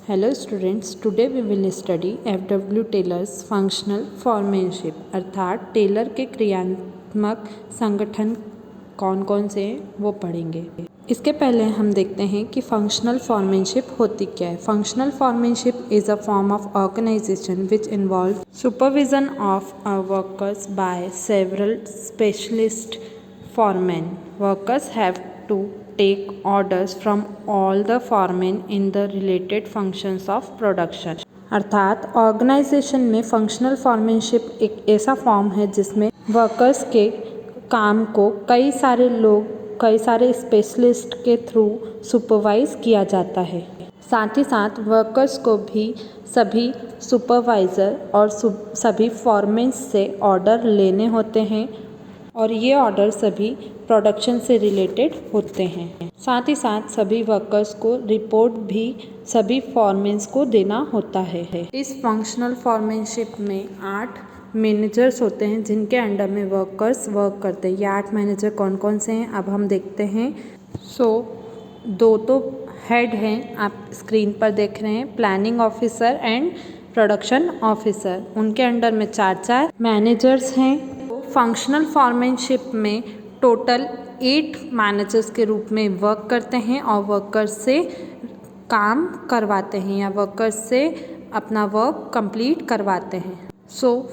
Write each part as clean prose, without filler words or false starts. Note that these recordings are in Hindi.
Hello students, today we will study F W. Taylor's functional foremanship अर्थात टेलर के क्रियात्मक संगठन कौन कौन से हैं वो पढ़ेंगे। इसके पहले हम देखते हैं कि फंक्शनल फॉर्मेनशिप होती क्या है। Functional foremanship is a form of organisation which involve supervision of workers by several specialist foremen. Workers have to take orders from all the foremen in the related functions of production. अर्थात ऑर्गेनाइजेशन में फंक्शनल फॉर्मेनशिप एक ऐसा फॉर्म है जिसमें वर्कर्स के काम को कई सारे स्पेशलिस्ट के थ्रू सुपरवाइज किया जाता है। साथ ही साथ वर्कर्स को भी सभी सुपरवाइज़र और सभी फॉरमेन्स से ऑर्डर लेने होते हैं और ये ऑर्डर सभी प्रोडक्शन से रिलेटेड होते हैं। साथ ही साथ सभी वर्कर्स को रिपोर्ट भी सभी फॉरमेन्स को देना होता है। इस फंक्शनल फॉर्मेनशिप में 8 मैनेजर्स होते हैं जिनके अंडर में वर्कर्स वर्क करते हैं। ये 8 मैनेजर कौन कौन से हैं अब हम देखते हैं। दो तो हेड हैं, आप स्क्रीन पर देख रहे हैं, planning officer and production officer. उनके अंडर में 4 मैनेजर्स हैं। फंक्शनल फॉर्मेनशिप में टोटल 8 मैनेजर्स के रूप में वर्क करते हैं और वर्कर्स से काम करवाते हैं या वर्कर्स से अपना वर्क कंप्लीट करवाते हैं।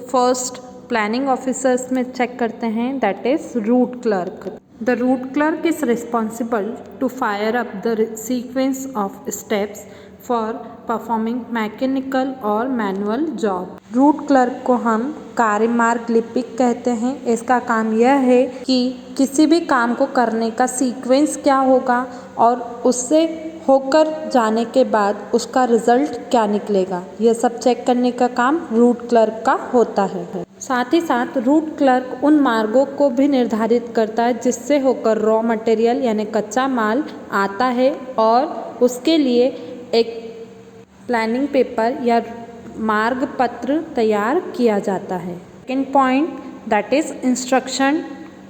फर्स्ट प्लानिंग ऑफिसर्स में चेक करते हैं, that is route clerk. The route clerk is responsible to fire up the sequence of steps for performing mechanical और मैनुअल जॉब। रूट क्लर्क को हम कार्यमार्ग लिपिक कहते हैं। इसका काम यह है कि किसी भी काम को करने का सीक्वेंस क्या होगा और उससे होकर जाने के बाद उसका रिजल्ट क्या निकलेगा, यह सब चेक करने का काम रूट क्लर्क का होता है। साथ ही साथ रूट क्लर्क उन मार्गों को भी निर्धारित करता है जिससे होकर रॉ मटेरियल यानी कच्चा माल आता है और उसके लिए एक प्लानिंग पेपर या मार्ग पत्र तैयार किया जाता है। Second point, that is instruction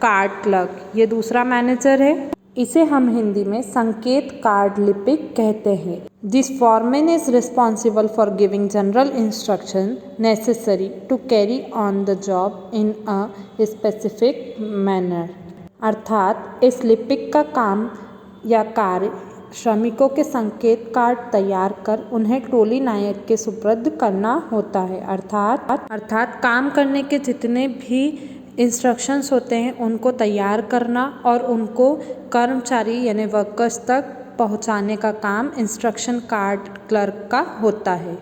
card clerk. ये दूसरा मैनेजर है। इसे हम हिंदी में संकेत कार्ड लिपिक कहते हैं। This foreman is responsible for giving general instruction necessary to carry on the job in a specific manner. अर्थात इस लिपिक का काम या कार्य श्रमिकों के संकेत कार्ड तैयार कर उन्हें टोली नायक के सुपुर्द करना होता है। अर्थात काम करने के जितने भी इंस्ट्रक्शंस होते हैं उनको तैयार करना और उनको कर्मचारी यानी वर्कर्स तक पहुंचाने का काम इंस्ट्रक्शन कार्ड क्लर्क का होता है।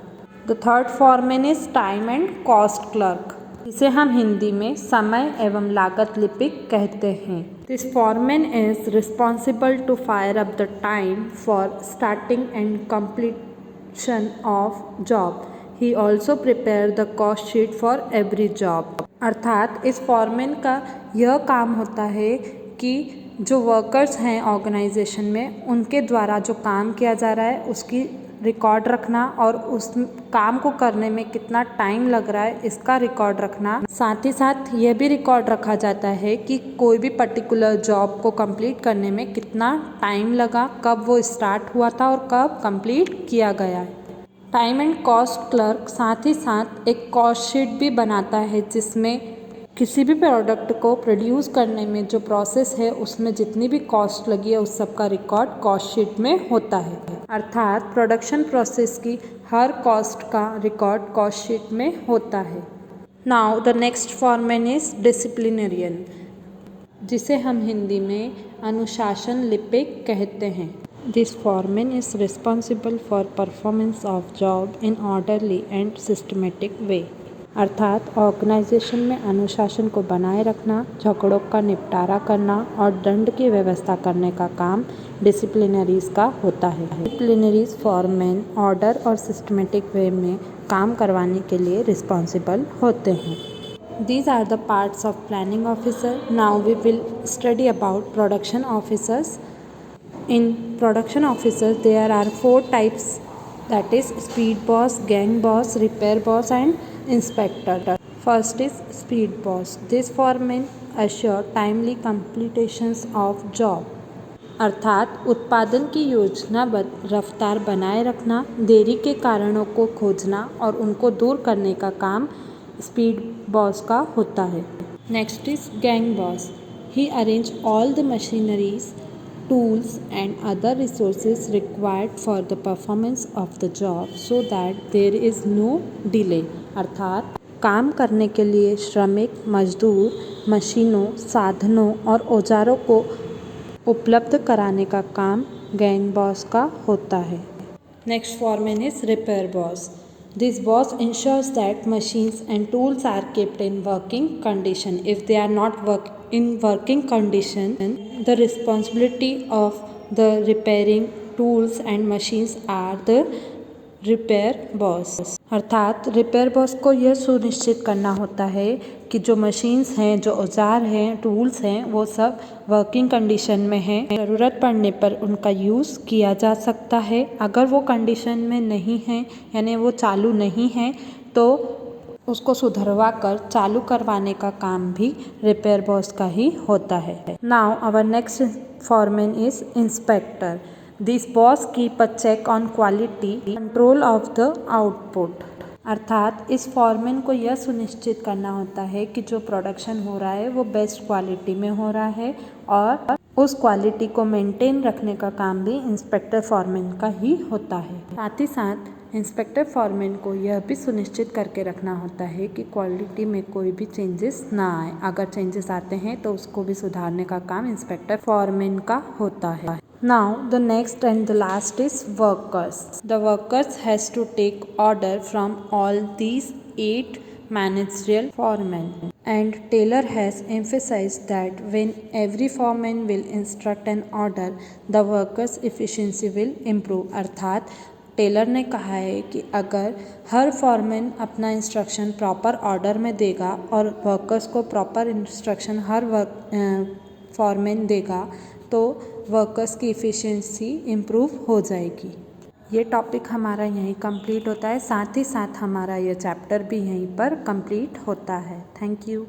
The third foreman is time and cost clerk. इसे हम हिंदी में समय एवं लागत लिपिक कहते हैं। This foreman is responsible to fire up the time for starting and completion of job. He also prepare the cost sheet for every job. अर्थात इस फॉरमैन का यह काम होता है कि जो वर्कर्स हैं ऑर्गेनाइजेशन में उनके द्वारा जो काम किया जा रहा है उसकी रिकॉर्ड रखना और उस काम को करने में कितना टाइम लग रहा है इसका रिकॉर्ड रखना। साथ ही साथ यह भी रिकॉर्ड रखा जाता है कि कोई भी पर्टिकुलर जॉब को कंप्लीट करने में कितना टाइम लगा, कब वो स्टार्ट हुआ था और कब कंप्लीट किया गया है। टाइम एंड कॉस्ट क्लर्क साथ ही साथ एक कॉस्ट शीट भी बनाता है जिसमें किसी भी प्रोडक्ट को प्रोड्यूस करने में जो प्रोसेस है उसमें जितनी भी कॉस्ट लगी है उस सब का रिकॉर्ड कॉस्ट शीट में होता है। अर्थात प्रोडक्शन प्रोसेस की हर कॉस्ट का रिकॉर्ड कॉस्ट शीट में होता है। Now the next foreman is disciplinarian, जिसे हम हिंदी में अनुशासन लिपिक कहते हैं। This foreman is responsible for performance of job in orderly and systematic way. अर्थात ऑर्गेनाइजेशन में अनुशासन को बनाए रखना, झगड़ों का निपटारा करना और दंड की व्यवस्था करने का काम डिसिप्लिनरीज का होता है। डिसिप्लिनरीज फॉरमैन ऑर्डर और सिस्टमेटिक वे में काम करवाने के लिए रिस्पॉन्सिबल होते हैं। These are the parts of planning officer. Now we will study about production officers. In production officers there are 4 types, that is speed boss, gang boss, repair boss and inspector. First is speed boss. This foreman assure timely completions of job. अर्थात उत्पादन की योजनाबद्ध रफ्तार बनाए रखना, देरी के कारणों को खोजना और उनको दूर करने का काम स्पीड बॉस का होता है। Next is gang boss. He arrange all the machineries, tools and other resources required for the performance of the job so that there is no delay। अर्थात काम करने के लिए श्रमिक, मजदूर, मशीनों, साधनों और औजारों को उपलब्ध कराने का काम गैंग बॉस का होता है। Next foreman is repair boss. This boss ensures that machines and tools are kept in working condition. If they are not in working condition, the responsibility of the repairing tools and machines are the repair boss. अर्थात रिपेयर बॉस को यह सुनिश्चित करना होता है कि जो मशीन्स हैं, जो औजार हैं, टूल्स हैं, वो सब वर्किंग कंडीशन में हैं। ज़रूरत पड़ने पर उनका यूज़ किया जा सकता है। अगर वो कंडीशन में नहीं है, यानी वो चालू नहीं है, तो उसको सुधरवा कर चालू करवाने का काम भी रिपेयर बॉस का ही होता है। Now our next foreman is inspector. This boss keep a check on quality, control of the output. अर्थात इस फॉरमैन को यह सुनिश्चित करना होता है कि जो प्रोडक्शन हो रहा है वो बेस्ट क्वालिटी में हो रहा है और उस क्वालिटी को मेंटेन रखने का काम भी इंस्पेक्टर फॉरमैन का ही होता है। साथ ही साथ इंस्पेक्टर फॉरमैन को यह भी सुनिश्चित करके रखना होता है कि क्वालिटी में कोई भी चेंजेस ना आए। अगर चेंजेस आते हैं तो उसको भी सुधारने का काम इंस्पेक्टर फॉरमैन का होता है। Now the next and the last is workers. The workers has to take order from all these 8 managerial foremen. And Taylor has emphasized that when every foreman will instruct an order, the workers' efficiency will improve. अर्थात टेलर ने कहा है कि अगर हर फॉरमैन अपना इंस्ट्रक्शन प्रॉपर ऑर्डर में देगा और वर्कर्स को प्रॉपर इंस्ट्रक्शन हर फॉरमैन देगा तो वर्कर्स की इफ़िशियंसी इम्प्रूव हो जाएगी। ये टॉपिक हमारा यहीं कंप्लीट होता है, साथ ही साथ हमारा ये चैप्टर भी यहीं पर कंप्लीट होता है। Thank you.